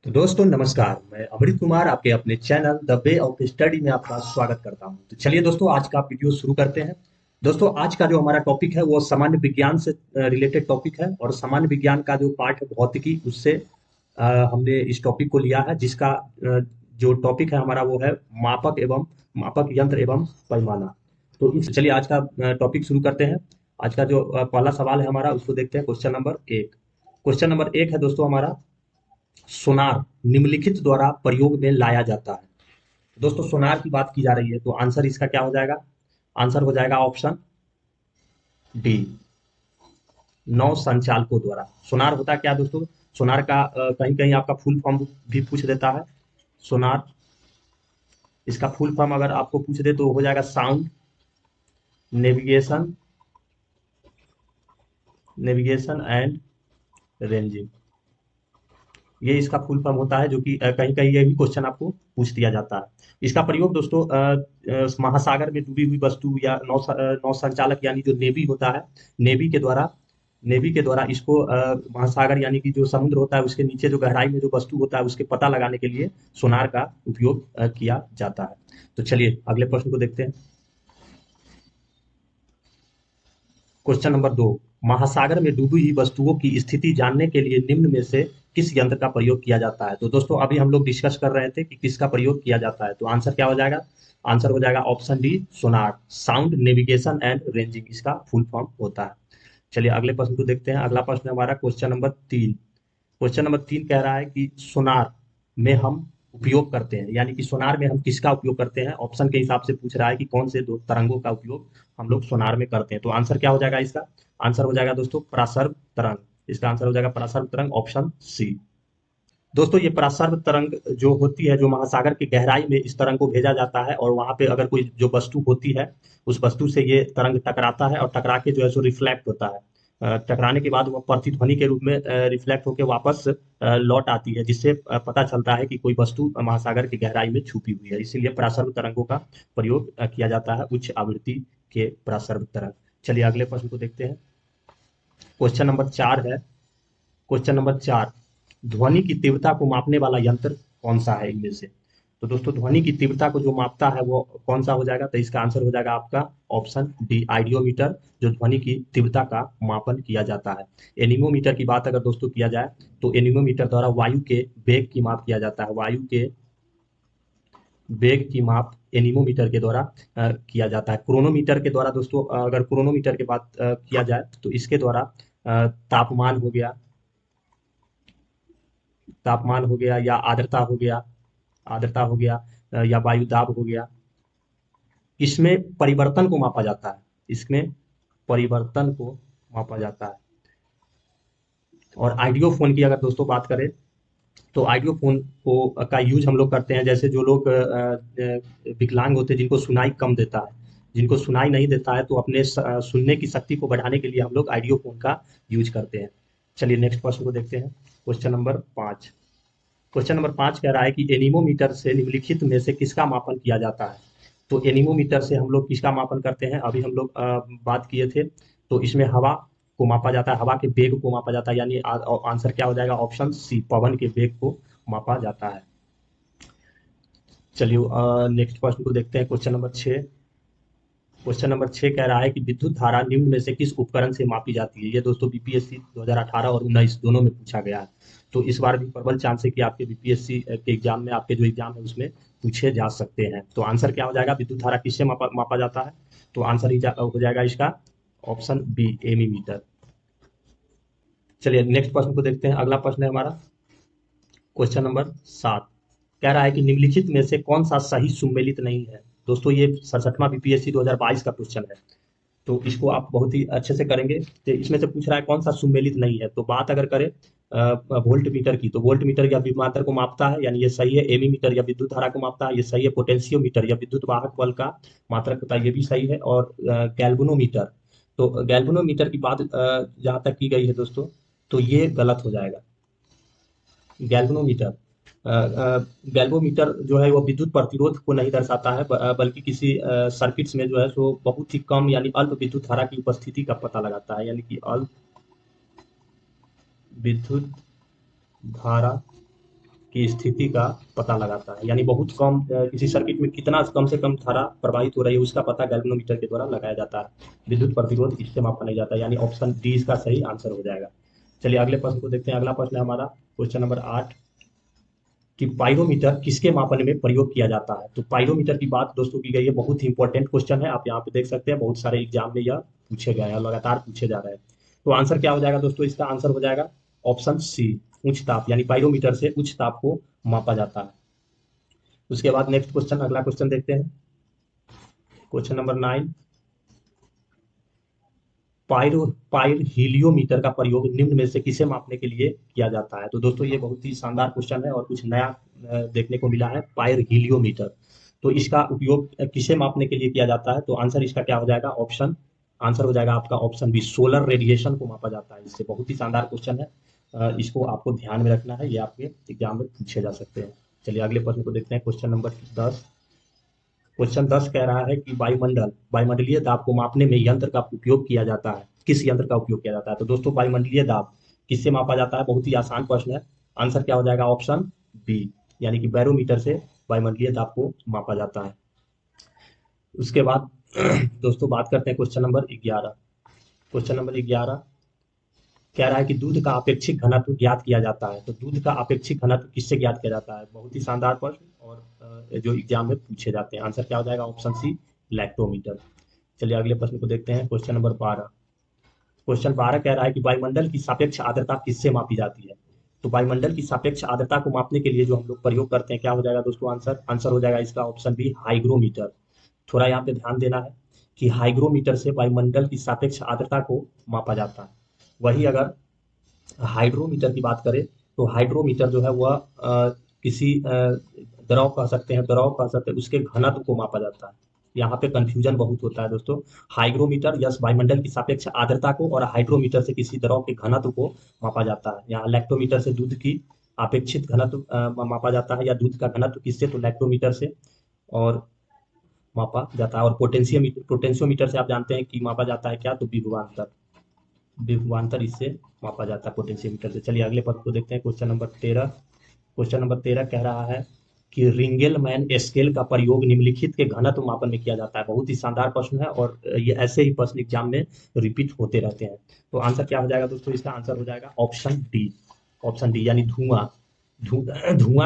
तो दोस्तों नमस्कार। मैं अमृत कुमार आपके अपने channel the way of study में आपका स्वागत करता हूं। तो चलिए दोस्तों, आज का वीडियो शुरू करते हैं। दोस्तों, आज का जो हमारा टॉपिक है वो सामान्य विज्ञान से रिलेटेड टॉपिक है, और सामान्य विज्ञान का जो पार्ट है भौतिकी, उससे हमने इस टॉपिक को लिया है, जिसका जो टॉपिक है हमारा वो है मापक एवं मापक यंत्र एवं पैमाना। तो इस चलिए आज का टॉपिक शुरू करते हैं। आज का जो पहला सवाल है हमारा, उसको देखते हैं। Question number 1। क्वेश्चन नंबर 1 है दोस्तों हमारा, सोनार निम्नलिखित द्वारा प्रयोग में लाया जाता है। दोस्तों, सोनार की बात की जा रही है, तो आंसर इसका क्या हो जाएगा? आंसर हो जाएगा ऑप्शन डी, नौ संचालकों द्वारा। सोनार होता क्या है दोस्तों? सोनार का कहीं कहीं आपका फुल फॉर्म भी पूछ देता है। सोनार, इसका फुल फॉर्म अगर आपको पूछ दे तो हो जाएगा sound navigation, navigation and ranging. ये इसका फुल फॉर्म होता है, जो कि कहीं कहीं ये भी क्वेश्चन आपको पूछ दिया जाता है। इसका प्रयोग दोस्तों महासागर में डूबी हुई वस्तु या नौ संचालक यानी जो नेवी होता है, नेवी के द्वारा नेवी के द्वारा इसको महासागर यानी कि जो समुद्र होता है उसके नीचे जो गहराई में जो वस्तु होता है उसके पता लगाने के लिए सोनार का उपयोग किया जाता है। तो चलिए अगले प्रश्न को देखते हैं। Question number 2। महासागर में डूबी हुई वस्तुओं की स्थिति जानने के लिए निम्न में से किस यंत्र का प्रयोग किया जाता है? तो दोस्तों, अभी हम लोग डिस्कस कर रहे थे कि किसका प्रयोग किया जाता है, तो आंसर क्या हो जाएगा? आंसर हो जाएगा option D, Sonar, sound navigation and ranging इसका फुल फॉर्म होता है। चलिए अगले प्रश्न को देखते हैं। अगला प्रश्न है हमारा क्वेश्चन नंबर 3। क्वेश्चन नंबर 3 कह रहा है कि सोनार में हम उपयोग करते हैं, यानी कि सोनार में हम किसका उपयोग करते हैं? ऑप्शन के हिसाब से पूछ रहा है कि कौन से दो तरंगों का उपयोग हम लोग सोनार में करते हैं। तो आंसर क्या हो जाएगा इसका? आंसर हो जाएगा दोस्तों परासर्व तरंग। इसका आंसर हो जाएगा परासर्व तरंग, ऑप्शन सी। दोस्तों, ये परासर्व तरंग जो होती है, जो महासागर की गहराई में इस तरंग को भेजा जाता है, और वहां पे अगर कोई जो वस्तु होती है उस वस्तु से ये तरंग टकराता है, और टकरा के जो है सो रिफ्लेक्ट होता है। टकराने के बाद वो प्रतिध्वनि के रूप में रिफ्लेक्ट होकर वापस लौट आती है, जिससे पता चलता है कि कोई वस्तु महासागर की गहराई में छुपी हुई है। इसीलिए परासर्व तरंगों का प्रयोग किया जाता है, उच्च आवृत्ति के परासर्व तरंग। चलिए अगले प्रश्न को देखते हैं। क्वेश्चन नंबर 4 है। क्वेश्चन नंबर 4, ध्वनि की तीव्रता को मापने वाला यंत्र कौन सा है इनमें से? तो दोस्तों, ध्वनि की तीव्रता को जो मापता है वो कौन सा हो जाएगा? तो इसका आंसर हो जाएगा आपका ऑप्शन डी, आइडियोमीटर, जो ध्वनि की तीव्रता का मापन किया जाता है। एनीमोमीटर की बात अगर दोस्तों किया जाए, तो एनीमोमीटर द्वारा वायु के वेग की माप किया जाता है। वायु के वेग की माप एनीमोमीटर के द्वारा किया जाता है। क्रोनोमीटर के द्वारा दोस्तों, अगर क्रोनोमीटर की बात किया जाए तो इसके द्वारा तापमान हो गया, तापमान हो गया या आर्द्रता हो गया, आर्द्रता हो गया या वायु दाब हो गया, इसमें परिवर्तन को मापा जाता है। इसमें परिवर्तन को मापा जाता है। और आइडियोफोन की अगर दोस्तों बात करें, तो आइडियोफोन को का यूज हम लोग करते हैं, जैसे जो लोग विकलांग होते हैं, जिनको सुनाई कम देता है, जिनको सुनाई नहीं देता है, तो अपने सुनने की शक्ति को बढ़ाने के लिए हम लोग आइडियोफोन का यूज करते हैं। चलिए नेक्स्ट प्रश्न को देखते हैं। Question number 5। क्वेश्चन नंबर 5 कह रहा है कि एनीमोमीटर से निम्नलिखित में से किसका मापन किया जाता है? तो एनीमोमीटर से हम लोग किसका मापन करते हैं? अभी हम लोग बात किए थे। तो इसमें हवा को मापा जाता है, हवा के वेग को मापा जाता है, यानी आंसर क्या हो जाएगा? ऑप्शन सी, पवन के वेग को मापा जाता है। चलिए नेक्स्ट प्रश्न को देखते हैं। Question number 6। क्वेश्चन नंबर 6 कह रहा है कि विद्युत धारा निम्न में से किस उपकरण से मापी जाती है? ये दोस्तों बीपीएससी 2018 और 19 दोनों में पूछा गया है। तो इस बार भी प्रबल चांस है कि आपके बीपीएससी के एग्जाम में, आपके जो एग्जाम है उसमें पूछे जा सकते हैं। तो आंसर क्या हो जाएगा? विद्युत धारा किससे मापा जाता है? तो आंसर हो जाएगा इसका ऑप्शन बी, एमीमीटर। चलिए नेक्स्ट प्रश्न को देखते हैं। अगला प्रश्न है हमारा क्वेश्चन नंबर 7। कह रहा है कि निम्नलिखित में से कौन सा सही सुमेलित नहीं है? दोस्तों, ये 67वां बीपीएससी 2022 का क्वेश्चन है, तो इसको आप बहुत ही अच्छे से करेंगे। तो इसमें से पूछ रहा है कौन सा सुमेलित नहीं है। तो बात अगर करें वोल्ट मीटर की, तो वोल्ट मीटर या विभवांतर को मापता है, यानी ये सही है। एमी मीटर या विद्युत धारा को मापता है, ये सही है। पोटेंशियोमीटर या विद्युत वाहक बल का मात्रक होता है, ये भी सही है। और गैल्वेनोमीटर, तो गैल्वेनोमीटर की बात जहाँ तक की गई है दोस्तों, तो ये गलत हो जाएगा। गैल्वेनोमीटर, गैल्वोमीटर जो है वो विद्युत प्रतिरोध को नहीं दर्शाता है, बल्कि किसी सर्किट्स में जो है सो बहुत ही कम यानी अल्प विद्युत धारा की उपस्थिति का पता लगाता है, यानी कि अल्प विद्युत धारा की स्थिति का पता लगाता है, यानी बहुत कम किसी सर्किट में कितना कम से कम धारा प्रवाहित हो रही है उसका पता गैल्वेनोमीटर के द्वारा लगाया जाता है। विद्युत प्रतिरोध इससे मापा नहीं जाता, यानी ऑप्शन डी इसका सही आंसर हो जाएगा। चलिए अगले प्रश्न को देखते हैं। अगला प्रश्न है हमारा क्वेश्चन नंबर 8 कि पाइरोमीटर किसके मापन में प्रयोग किया जाता है। तो पाइरोमीटर की बात दोस्तों की गई है, बहुत ही इंपॉर्टेंट क्वेश्चन है। आप यहाँ पे देख सकते हैं बहुत सारे एग्जाम में यह पूछे गए हैं, लगातार पूछे जा रहे हैं। तो आंसर क्या हो जाएगा दोस्तों, इसका आंसर हो जाएगा ऑप्शन सी, उच्च ताप, यानी पाइरोमीटर से उच्च ताप को मापा जाता है। उसके बाद नेक्स्ट क्वेश्चन, अगला क्वेश्चन देखते हैं। क्वेश्चन नंबर 9, पाइर हीलियोमीटर का प्रयोग निम्न में से किसे मापने के लिए किया जाता है। तो दोस्तों ये बहुत ही शानदार क्वेश्चन है और कुछ नया देखने को मिला है, पाइर हीलियोमीटर। तो इसका उपयोग किसे मापने के लिए किया जाता है। तो आंसर इसका क्या हो जाएगा, आंसर हो जाएगा आपका ऑप्शन बी, सोलर रेडिएशन को मापा जाता है इससे। बहुत ही शानदार क्वेश्चन है, इसको आपको ध्यान में रखना है, ये आपके एग्जाम में पूछे जा सकते हैं। चलिए अगले प्रश्न को देखते हैं। क्वेश्चन नंबर 10, क्वेश्चन 10 कह रहा है कि वायुमंडलीय दाब को मापने में यंत्र का उपयोग किया जाता है, किस यंत्र का उपयोग किया जाता है। तो दोस्तों वायुमंडलीय दाब किससे मापा जाता है, बहुत ही आसान प्रश्न है। आंसर क्या हो जाएगा, ऑप्शन बी, यानी कि बैरोमीटर से वायुमंडलीय दाब को मापा जाता है। उसके बाद दोस्तों बात करते हैं क्वेश्चन नंबर 11। क्वेश्चन नंबर 11 कह रहा है कि दूध का अपेक्षित घनत्व ज्ञात किया जाता है। तो दूध का अपेक्षित घनत्व किससे ज्ञात किया जाता है, बहुत ही शानदार प्रश्न और जो एग्जाम में पूछे जाते हैं। आंसर क्या हो जाएगा, ऑप्शन सी, लैक्टोमीटर। चलिए अगले प्रश्न को देखते हैं। क्वेश्चन नंबर 12, क्वेश्चन 12 कह रहा है कि वायुमंडल की सापेक्ष आर्द्रता किससे मापी जाती है। तो वायुमंडल की सापेक्ष आर्द्रता को मापने के लिए जो हम लोग प्रयोग करते हैं, क्या हो जाएगा दोस्तों, आंसर हो जाएगा इसका ऑप्शन बी, हाइग्रोमीटर। थोड़ा यहाँ पे ध्यान देना है कि हाइग्रोमीटर से वायुमंडल की सापेक्ष आर्द्रता को मापा जाता है। वही अगर हाइड्रोमीटर की बात करें तो हाइड्रोमीटर जो है वह किसी द्रव कह सकते हैं, उसके घनत्व को मापा जाता है। यहाँ पे कंफ्यूजन बहुत होता है दोस्तों। हाइग्रोमीटर यस वायुमंडल की सापेक्ष आर्द्रता को और हाइड्रोमीटर से किसी द्रव के घनत्व को मापा जाता है। यहाँ लैक्टोमीटर से दूध की अपेक्षित घनत्व मापा जाता है, या दूध का घनत्व किससे, तो लैक्टोमीटर से और मापा जाता है। और पोटेंशियोमीटर से आप जानते हैं कि मापा जाता है क्या, तो विभवांतर इससे मापा जाता है पोटेंशियोमीटर से। चलिए अगले पद को देखते हैं। क्वेश्चन नंबर 13, कह रहा है कि रिंगेलमैन स्केल का प्रयोग निम्नलिखित के घनत्व मापन में किया जाता है। बहुत ही शानदार प्रश्न है और ये ऐसे ही प्रश्न एग्जाम में रिपीट होते रहते हैं। तो आंसर क्या हो जाएगा दोस्तों, इसका आंसर हो जाएगा ऑप्शन डी, यानी धुआं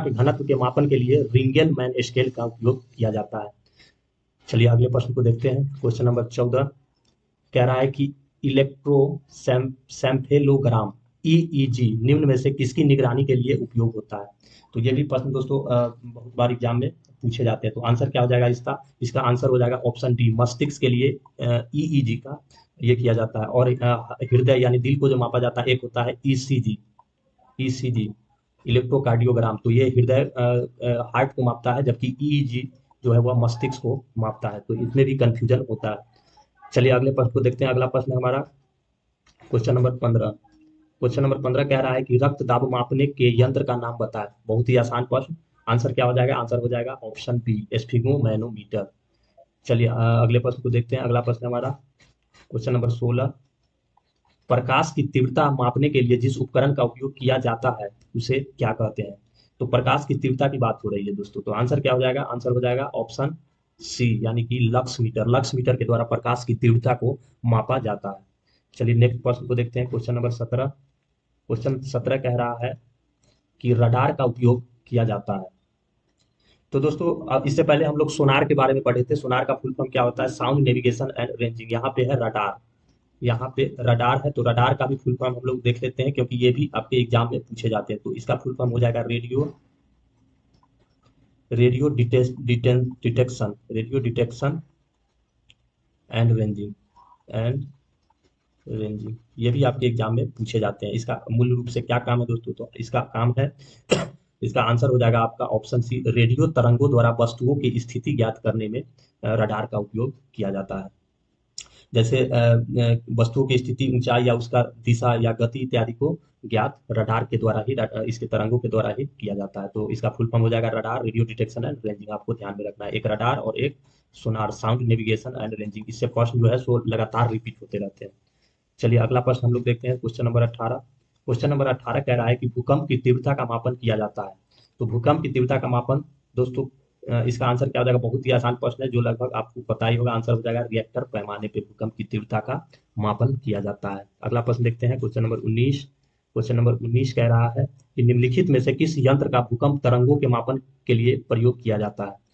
के घनत्व के मापन के लिए रिंगेलमैन स्केल का उपयोग किया जाता है। चलिए अगले प्रश्न को देखते हैं। क्वेश्चन नंबर 14 कह रहा है कि इलेक्ट्रोसेम्फेलोग्राम ईईजी निम्न में से किसकी निगरानी के लिए उपयोग होता है। तो ये भी प्रश्न दोस्तों बहुत बार एग्जाम में पूछे जाते हैं। तो आंसर क्या हो जाएगा इसका आंसर हो जाएगा ऑप्शन डी, मस्तिष्क के लिए ईईजी का ये किया जाता है। और हृदय यानी दिल को जो मापा जाता है, एक होता है ईसीजी इलेक्ट्रोकार्डियोग्राम, तो ये हृदय हार्ट को मापता है, जबकि ईईजी जो है वह मस्तिष्क को मापता है। तो इसमें भी कंफ्यूजन होता है। चलिए अगले प्रश्न को देखते हैं। अगला प्रश्न हमारा क्वेश्चन नंबर 15 कह रहा है कि रक्त दाब मापने के यंत्र का नाम बताएं। बहुत ही आसान प्रश्न। आंसर क्या हो जाएगा, आंसर हो जाएगा ऑप्शन बी, स्फिग्मोमैनोमीटर। चलिए अगले प्रश्न को देखते हैं। अगला प्रश्न हमारा क्वेश्चन नंबर 16, प्रकाश की तीव्रता मापने के लिए जिस उपकरण का उपयोग किया जाता है उसे क्या कहते हैं। तो प्रकाश की तीव्रता की बात हो रही है दोस्तों। तो आंसर क्या हो जाएगा, आंसर हो जाएगा ऑप्शन सी, यानी कि लक्स मीटर के द्वारा प्रकाश की तीव्रता को मापा जाता है। चलिए नेक्स्ट प्रश्न को देखते हैं। क्वेश्चन नंबर 17, कह रहा है कि रडार का उपयोग किया जाता है। तो दोस्तों अब इससे पहले हम लोग सोनार के बारे में पढ़े थे। सोनार का फुल फॉर्म क्या होता है, साउंड नेविगेशन एंड रेंजिंग। यहाँ पे है रडार, है। तो रडार का भी फुल फॉर्म हम लोग देख लेते हैं, क्योंकि ये भी आपके एग्जाम में पूछे जाते हैं। तो इसका फुल फॉर्म हो जाएगा रेडियो डिटेक्शन एंड रेंजिंग। ये भी आपके एग्जाम में पूछे जाते हैं। इसका मूल रूप से क्या काम है दोस्तों, तो इसका काम है इसका आंसर हो जाएगा आपका ऑप्शन सी, रेडियो तरंगों द्वारा वस्तुओं की स्थिति ज्ञात करने में रडार का उपयोग किया जाता है। जैसे वस्तुओं की स्थिति, ऊंचाई या उसका दिशा या गति इत्यादि को ज्ञात रडार के द्वारा ही, इसके तरंगों के द्वारा ही किया जाता है। तो इसका फुल फॉर्म हो जाएगा radar, radio detection and ranging. आपको ध्यान में रखना है, एक रडार और एक सोनार, साउंड नेविगेशन एंड रेंजिंग। इससे प्रश्न जो है सो लगातार रिपीट होते रहते हैं। चलिए अगला प्रश्न हम लोग देखते हैं। क्वेश्चन नंबर 18 कह रहा है कि भूकंप की तीव्रता का मापन किया जाता है। तो भूकंप की तीव्रता का मापन दोस्तों, इसका आंसर क्या हो जाएगा? बहुत ही आसान प्रश्न है जो लगभग आपको पता ही होगा। आंसर हो जाएगा रिएक्टर पैमाने पे भूकंप की तीव्रता का मापन किया जाता है। अगला प्रश्न देखते हैं, क्वेश्चन नंबर 19। क्वेश्चन नंबर 19 कह रहा है कि निम्नलिखित में से किस यंत्र का भूकंप तरंगों के मापन के लिए प्रयोग किया जाता है?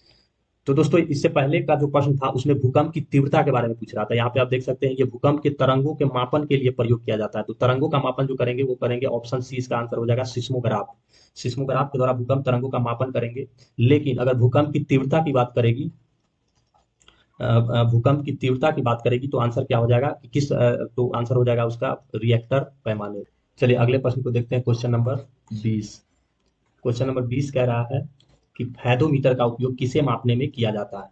तो दोस्तों इससे पहले का जो प्रश्न था उसमें भूकंप की तीव्रता के बारे में पूछ रहा था। यहाँ पे आप देख सकते हैं ये भूकंप के तरंगों के मापन के लिए प्रयोग किया जाता है। तो तरंगों का मापन जो करेंगे वो करेंगे ऑप्शन सी, इसका आंसर हो जाएगा सिस्मोग्राफ। सिस्मोग्राफ के द्वारा भूकंप तरंगों का मापन करेंगे। लेकिन अगर भूकंप की तीव्रता की बात करेगी, भूकंप की तीव्रता की बात करेगी तो आंसर क्या हो जाएगा कि तो आंसर हो जाएगा उसका रिएक्टर पैमाने। चलिए अगले प्रश्न को देखते हैं, क्वेश्चन नंबर 20। क्वेश्चन नंबर 20 कह रहा है कि फैदोमीटर का उपयोग किसे मापने में किया जाता है?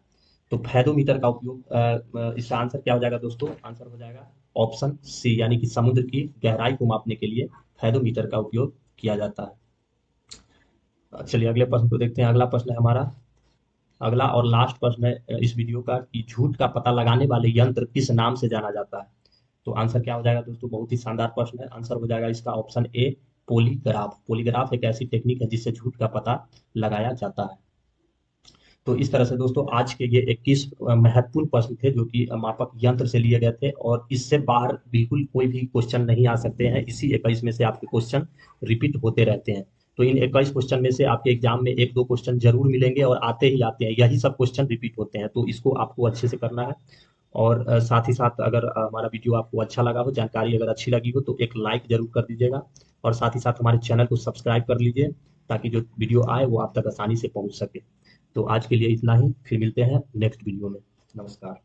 तो फैदोमीटर का उपयोग, इसका आंसर क्या हो जाएगा दोस्तों? आंसर हो जाएगा ऑप्शन सी, यानी कि समुद्र की गहराई को मापने के लिए फैदोमीटर का उपयोग किया जाता है। चलिए अगले प्रश्न को देखते हैं। अगला प्रश्न है हमारा, अगला और लास्ट प्रश्न है इस वीडियो का, कि झूठ का पता लगाने वाले यंत्र किस नाम से जाना जाता है? तो आंसर क्या हो जाएगा दोस्तों? बहुत ही शानदार प्रश्न है। आंसर हो जाएगा इसका ऑप्शन ए, पॉलीग्राफ। पॉलीग्राफ एक ऐसी टेक्निक है जिससे झूठ का पता लगाया जाता है। तो इस तरह से दोस्तों आज के ये 21 महत्वपूर्ण प्रश्न थे जो कि मापक यंत्र से लिए गए थे, और इससे बाहर बिल्कुल कोई भी क्वेश्चन नहीं आ सकते हैं। इसी 21 में से आपके क्वेश्चन रिपीट होते रहते हैं। तो इन 21 क्वेश्चन में से आपके एग्जाम में एक दो क्वेश्चन जरूर मिलेंगे, और आते ही आते हैं, यही सब क्वेश्चन रिपीट होते हैं। तो इसको आपको अच्छे से करना है। और साथ ही साथ अगर हमारा वीडियो आपको अच्छा लगा हो, जानकारी अगर अच्छी लगी हो, तो एक लाइक जरूर कर दीजिएगा, और साथ ही साथ हमारे चैनल को सब्सक्राइब कर लीजिए, ताकि जो वीडियो आए वो आप तक आसानी से पहुंच सके। तो आज के लिए इतना ही, फिर मिलते हैं नेक्स्ट वीडियो में। नमस्कार।